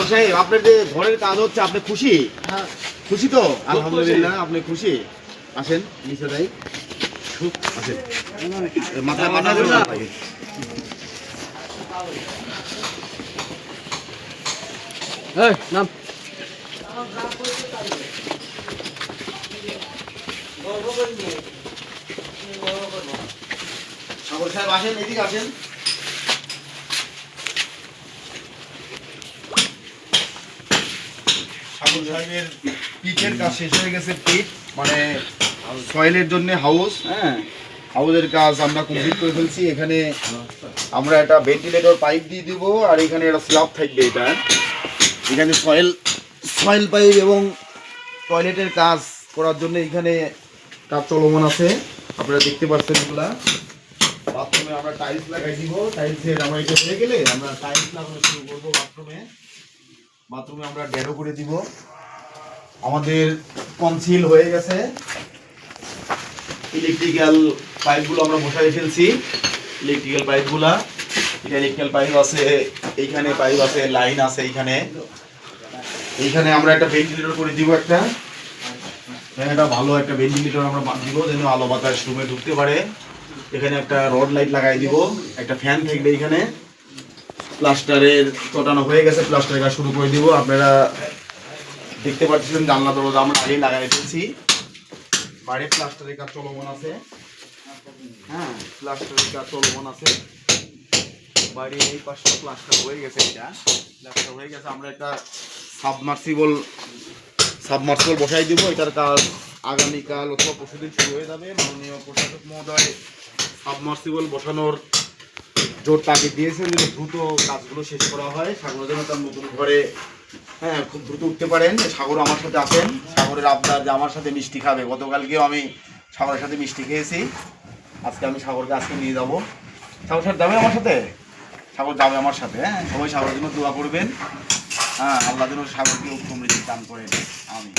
সাহেব আপনার যে ঘরের কাজ হচ্ছে আপনি খুশি? হ্যাঁ, খুশি তো? আলহামদুলিল্লাহ। আপনি খুশি? আসেন নিচে যাই। আসেন মাথায় মাথা ধরে লাগে। এই নাম সাগর সাহেব আসেন, এদিকে আসেন। সাগর সাহেবের পিঠের কাজ শেষ হয়ে গেছে। পিঠ মানে সয়েলের জন্য হাউস, হ্যাঁ হাউসের কাজ আমরা কমপ্লিট করে ফেলছি। এখানে আমরা একটা ভেন্টিলেটর পাইপ দিয়ে দিব আর এখানে একটা স্ল্যাব থাকবে। এটা এখানে সয়েল পাইপ এবং টয়লেটের কাজ করার জন্য এখানে কাজ চলমান আছে, আপনারা দেখতে পাচ্ছেন। এগুলা বাথরুমে আমরা টাইলস লাগাই দিব। টাইলসের আমরা এটা হয়ে গেলে আমরা টাইলস লাগানো শুরু করবো। বাথরুমে আমরা ড্যারো করে দিব। আমাদের কনসিল হয়ে গেছে। ইলেকট্রিক্যাল পাইপগুলো আমরা বসাই ফেলছি। ইলেকট্রিক্যাল পাইপগুলা, এটা ইলেকট্রিক্যাল পাইপ আছে, এইখানে পাইপ আছে, লাইন আছে এইখানে। এইখানে আমরা একটা ভেন্টিলেটর করে দিব। একটা ভালো একটা ভেন্টিলেটর আমরা দিব যেন আলো বাতাস রুমে ঢুকতে পারে। এখানে একটা রড লাইট লাগাই দিব, একটা ফ্যান থাকবে এখানে। প্লাস্টারের চটানো হয়ে গেছে, প্লাস্টারের কাজ শুরু করে দিব। আপনারা দেখতে পাচ্ছেন জানলা দরজা আমরা আগেই লাগাই ফেলছি। বাইরে প্লাস্টারের কাজ চলমান আছে, হ্যাঁ প্লাস্টারের কাজ চলমান আছে। বাইরে এই পাশটা প্লাস্টার হয়ে গেছে, এটা প্লাস্টার হয়ে গেছে। আমরা একটা সাবমার্সিবল বসাই দিব। এটার কাজ আগামীকাল অথবা পরশুদিন শুরু হয়ে যাবে। মাননীয় প্রশাসক মহোদয় সাবমার্সিবল বসানোর জোর তাগিদ দিয়েছেন যে দ্রুত কাজগুলো শেষ করা হয়। সাগর যেন তার নতুন ঘরে হ্যাঁ খুব দ্রুত উঠতে পারেন। সাগর আমার সাথে আছেন। সাগরের আবদার যে আমার সাথে মিষ্টি খাবে। গতকালকেও আমি সাগরের সাথে মিষ্টি খেয়েছি। আজকে আমি সাগরকে আজকে নিয়ে যাবো। সাগর সাথে যাবে আমার সাথে? সাগর যাবে আমার সাথে। হ্যাঁ সবাই সাগরের জন্য দোয়া করবেন। হ্যাঁ আল্লাহ যেন সাগরকে উত্তম রিজিক দান করেন। আমি